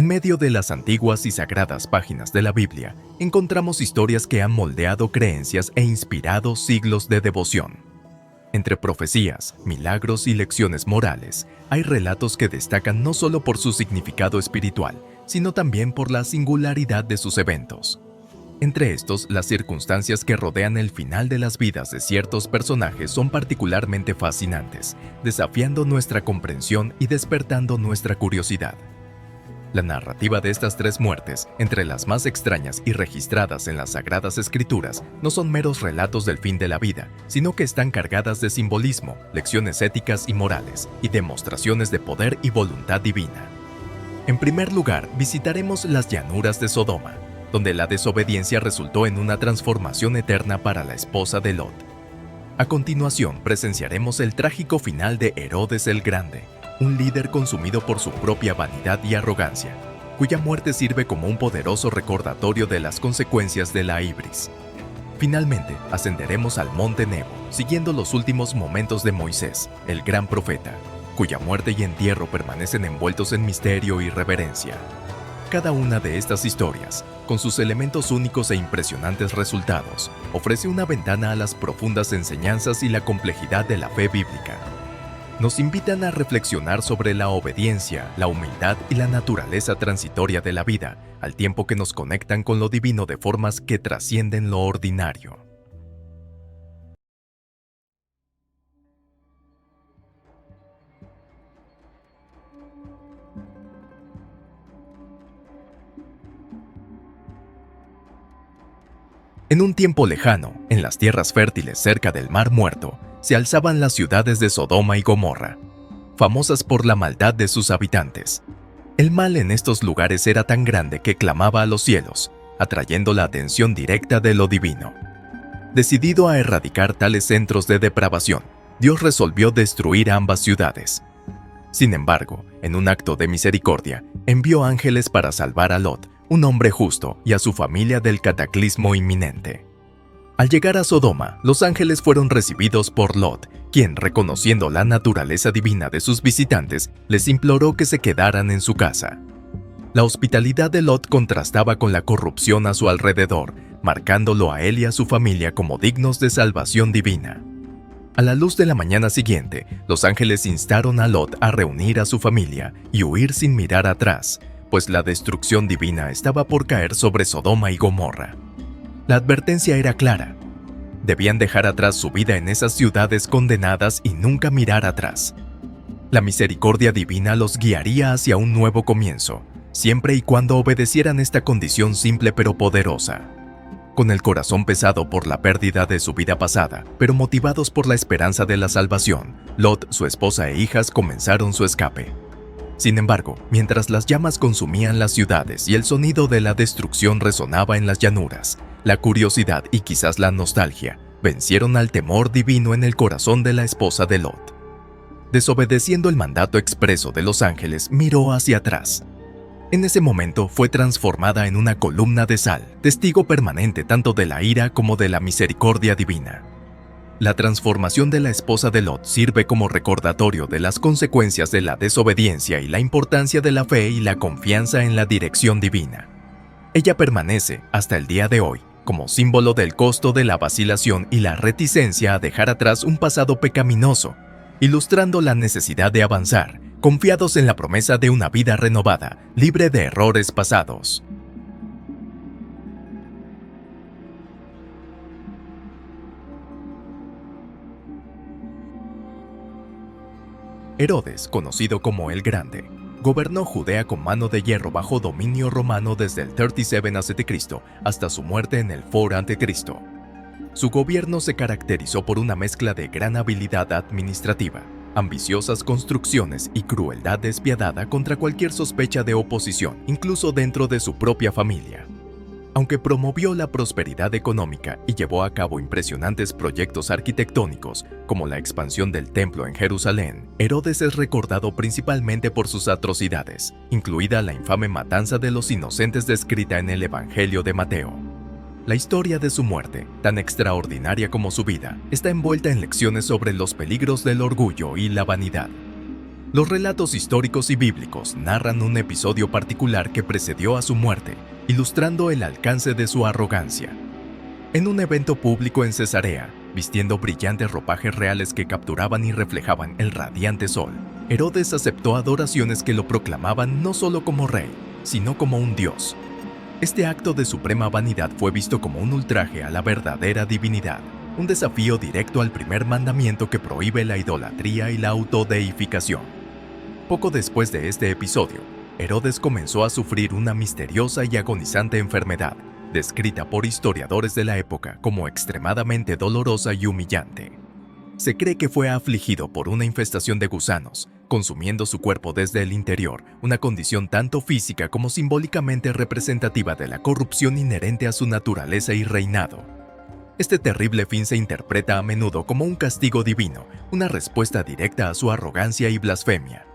En medio de las antiguas y sagradas páginas de la Biblia, encontramos historias que han moldeado creencias e inspirado siglos de devoción. Entre profecías, milagros y lecciones morales, hay relatos que destacan no solo por su significado espiritual, sino también por la singularidad de sus eventos. Entre estos, las circunstancias que rodean el final de las vidas de ciertos personajes son particularmente fascinantes, desafiando nuestra comprensión y despertando nuestra curiosidad. La narrativa de estas tres muertes, entre las más extrañas y registradas en las Sagradas Escrituras, no son meros relatos del fin de la vida, sino que están cargadas de simbolismo, lecciones éticas y morales, y demostraciones de poder y voluntad divina. En primer lugar, visitaremos las llanuras de Sodoma, donde la desobediencia resultó en una transformación eterna para la esposa de Lot. A continuación, presenciaremos el trágico final de Herodes el Grande, un líder consumido por su propia vanidad y arrogancia, cuya muerte sirve como un poderoso recordatorio de las consecuencias de la ibris. Finalmente, ascenderemos al monte Nebo, siguiendo los últimos momentos de Moisés, el gran profeta, cuya muerte y entierro permanecen envueltos en misterio y reverencia. Cada una de estas historias, con sus elementos únicos e impresionantes resultados, ofrece una ventana a las profundas enseñanzas y la complejidad de la fe bíblica. Nos invitan a reflexionar sobre la obediencia, la humildad y la naturaleza transitoria de la vida, al tiempo que nos conectan con lo divino de formas que trascienden lo ordinario. En un tiempo lejano, en las tierras fértiles cerca del Mar Muerto, se alzaban las ciudades de Sodoma y Gomorra, famosas por la maldad de sus habitantes. El mal en estos lugares era tan grande que clamaba a los cielos, atrayendo la atención directa de lo divino. Decidido a erradicar tales centros de depravación, Dios resolvió destruir ambas ciudades. Sin embargo, en un acto de misericordia, envió ángeles para salvar a Lot, un hombre justo, y a su familia del cataclismo inminente. Al llegar a Sodoma, los ángeles fueron recibidos por Lot, quien, reconociendo la naturaleza divina de sus visitantes, les imploró que se quedaran en su casa. La hospitalidad de Lot contrastaba con la corrupción a su alrededor, marcándolo a él y a su familia como dignos de salvación divina. A la luz de la mañana siguiente, los ángeles instaron a Lot a reunir a su familia y huir sin mirar atrás, pues la destrucción divina estaba por caer sobre Sodoma y Gomorra. La advertencia era clara. Debían dejar atrás su vida en esas ciudades condenadas y nunca mirar atrás. La misericordia divina los guiaría hacia un nuevo comienzo, siempre y cuando obedecieran esta condición simple pero poderosa. Con el corazón pesado por la pérdida de su vida pasada, pero motivados por la esperanza de la salvación, Lot, su esposa e hijas comenzaron su escape. Sin embargo, mientras las llamas consumían las ciudades y el sonido de la destrucción resonaba en las llanuras, la curiosidad y quizás la nostalgia vencieron al temor divino en el corazón de la esposa de Lot. Desobedeciendo el mandato expreso de los ángeles, miró hacia atrás. En ese momento fue transformada en una columna de sal, testigo permanente tanto de la ira como de la misericordia divina. La transformación de la esposa de Lot sirve como recordatorio de las consecuencias de la desobediencia y la importancia de la fe y la confianza en la dirección divina. Ella permanece, hasta el día de hoy, como símbolo del costo de la vacilación y la reticencia a dejar atrás un pasado pecaminoso, ilustrando la necesidad de avanzar, confiados en la promesa de una vida renovada, libre de errores pasados. Herodes, conocido como el Grande, gobernó Judea con mano de hierro bajo dominio romano desde el 37 a.C. hasta su muerte en el 4 a.C. Su gobierno se caracterizó por una mezcla de gran habilidad administrativa, ambiciosas construcciones y crueldad despiadada contra cualquier sospecha de oposición, incluso dentro de su propia familia. Aunque promovió la prosperidad económica y llevó a cabo impresionantes proyectos arquitectónicos, como la expansión del templo en Jerusalén, Herodes es recordado principalmente por sus atrocidades, incluida la infame matanza de los inocentes descrita en el Evangelio de Mateo. La historia de su muerte, tan extraordinaria como su vida, está envuelta en lecciones sobre los peligros del orgullo y la vanidad. Los relatos históricos y bíblicos narran un episodio particular que precedió a su muerte, ilustrando el alcance de su arrogancia. En un evento público en Cesarea, vistiendo brillantes ropajes reales que capturaban y reflejaban el radiante sol, Herodes aceptó adoraciones que lo proclamaban no solo como rey, sino como un dios. Este acto de suprema vanidad fue visto como un ultraje a la verdadera divinidad, un desafío directo al primer mandamiento que prohíbe la idolatría y la autodeificación. Poco después de este episodio, Herodes comenzó a sufrir una misteriosa y agonizante enfermedad, descrita por historiadores de la época como extremadamente dolorosa y humillante. Se cree que fue afligido por una infestación de gusanos, consumiendo su cuerpo desde el interior, una condición tanto física como simbólicamente representativa de la corrupción inherente a su naturaleza y reinado. Este terrible fin se interpreta a menudo como un castigo divino, una respuesta directa a su arrogancia y blasfemia.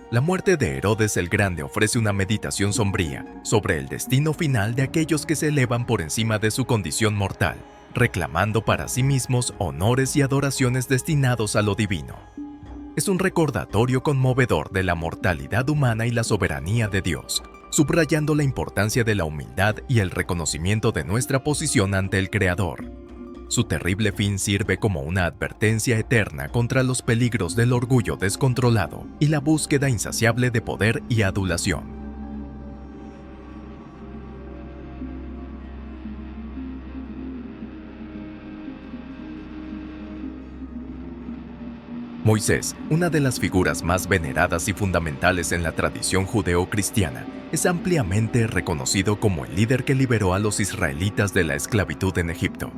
La muerte de Herodes el Grande ofrece una meditación sombría sobre el destino final de aquellos que se elevan por encima de su condición mortal, reclamando para sí mismos honores y adoraciones destinados a lo divino. Es un recordatorio conmovedor de la mortalidad humana y la soberanía de Dios, subrayando la importancia de la humildad y el reconocimiento de nuestra posición ante el Creador. Su terrible fin sirve como una advertencia eterna contra los peligros del orgullo descontrolado y la búsqueda insaciable de poder y adulación. Moisés, una de las figuras más veneradas y fundamentales en la tradición judeo-cristiana, es ampliamente reconocido como el líder que liberó a los israelitas de la esclavitud en Egipto.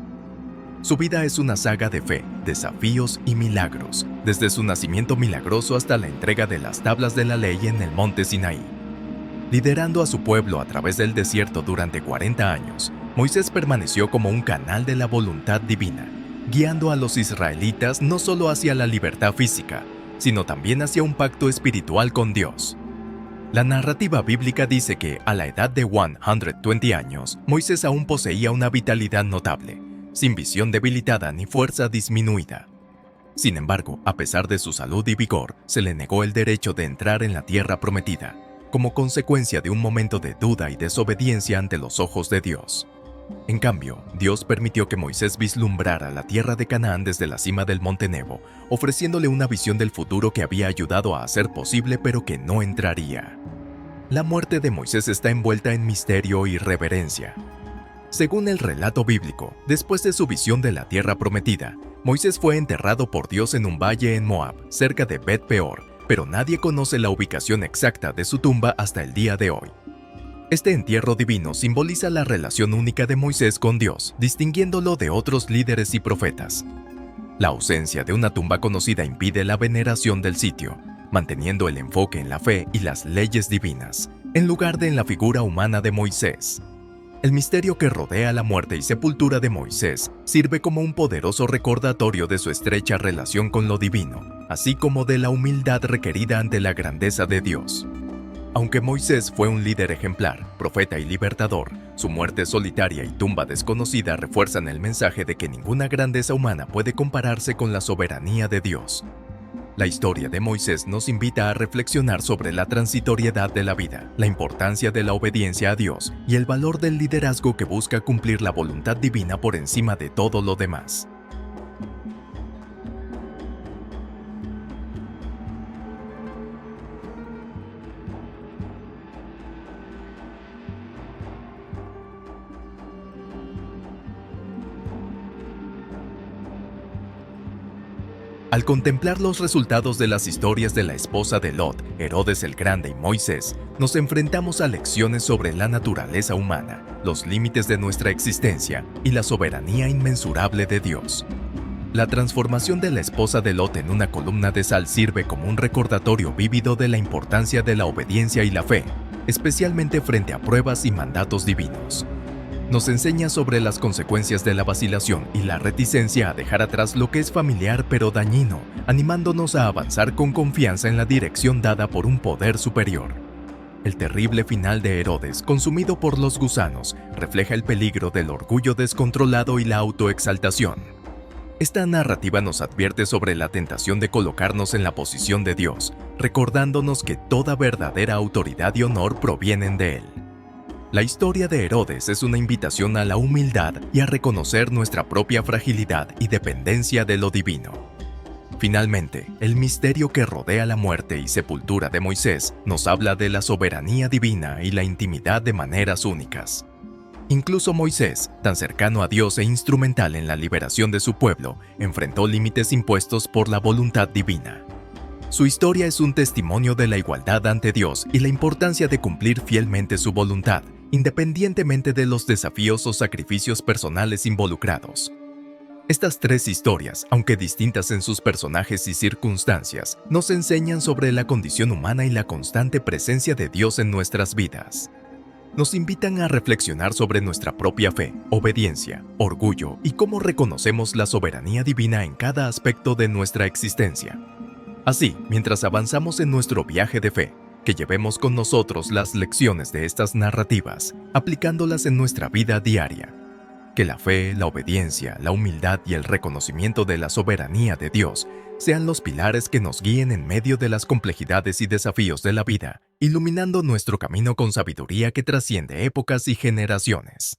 Su vida es una saga de fe, desafíos y milagros, desde su nacimiento milagroso hasta la entrega de las tablas de la ley en el monte Sinaí. Liderando a su pueblo a través del desierto durante 40 años, Moisés permaneció como un canal de la voluntad divina, guiando a los israelitas no solo hacia la libertad física, sino también hacia un pacto espiritual con Dios. La narrativa bíblica dice que, a la edad de 120 años, Moisés aún poseía una vitalidad notable, sin visión debilitada ni fuerza disminuida. Sin embargo, a pesar de su salud y vigor, se le negó el derecho de entrar en la tierra prometida, como consecuencia de un momento de duda y desobediencia ante los ojos de Dios. En cambio, Dios permitió que Moisés vislumbrara la tierra de Canaán desde la cima del monte Nebo, ofreciéndole una visión del futuro que había ayudado a hacer posible pero que no entraría. La muerte de Moisés está envuelta en misterio y reverencia. Según el relato bíblico, después de su visión de la tierra prometida, Moisés fue enterrado por Dios en un valle en Moab, cerca de Bet Peor, pero nadie conoce la ubicación exacta de su tumba hasta el día de hoy. Este entierro divino simboliza la relación única de Moisés con Dios, distinguiéndolo de otros líderes y profetas. La ausencia de una tumba conocida impide la veneración del sitio, manteniendo el enfoque en la fe y las leyes divinas, en lugar de en la figura humana de Moisés. El misterio que rodea la muerte y sepultura de Moisés sirve como un poderoso recordatorio de su estrecha relación con lo divino, así como de la humildad requerida ante la grandeza de Dios. Aunque Moisés fue un líder ejemplar, profeta y libertador, su muerte solitaria y tumba desconocida refuerzan el mensaje de que ninguna grandeza humana puede compararse con la soberanía de Dios. La historia de Moisés nos invita a reflexionar sobre la transitoriedad de la vida, la importancia de la obediencia a Dios y el valor del liderazgo que busca cumplir la voluntad divina por encima de todo lo demás. Al contemplar los resultados de las historias de la esposa de Lot, Herodes el Grande y Moisés, nos enfrentamos a lecciones sobre la naturaleza humana, los límites de nuestra existencia y la soberanía inmensurable de Dios. La transformación de la esposa de Lot en una columna de sal sirve como un recordatorio vívido de la importancia de la obediencia y la fe, especialmente frente a pruebas y mandatos divinos. Nos enseña sobre las consecuencias de la vacilación y la reticencia a dejar atrás lo que es familiar pero dañino, animándonos a avanzar con confianza en la dirección dada por un poder superior. El terrible final de Herodes, consumido por los gusanos, refleja el peligro del orgullo descontrolado y la autoexaltación. Esta narrativa nos advierte sobre la tentación de colocarnos en la posición de Dios, recordándonos que toda verdadera autoridad y honor provienen de Él. La historia de Herodes es una invitación a la humildad y a reconocer nuestra propia fragilidad y dependencia de lo divino. Finalmente, el misterio que rodea la muerte y sepultura de Moisés nos habla de la soberanía divina y la intimidad de maneras únicas. Incluso Moisés, tan cercano a Dios e instrumental en la liberación de su pueblo, enfrentó límites impuestos por la voluntad divina. Su historia es un testimonio de la igualdad ante Dios y la importancia de cumplir fielmente su voluntad, independientemente de los desafíos o sacrificios personales involucrados. Estas tres historias, aunque distintas en sus personajes y circunstancias, nos enseñan sobre la condición humana y la constante presencia de Dios en nuestras vidas. Nos invitan a reflexionar sobre nuestra propia fe, obediencia, orgullo y cómo reconocemos la soberanía divina en cada aspecto de nuestra existencia. Así, mientras avanzamos en nuestro viaje de fe, que llevemos con nosotros las lecciones de estas narrativas, aplicándolas en nuestra vida diaria. Que la fe, la obediencia, la humildad y el reconocimiento de la soberanía de Dios sean los pilares que nos guíen en medio de las complejidades y desafíos de la vida, iluminando nuestro camino con sabiduría que trasciende épocas y generaciones.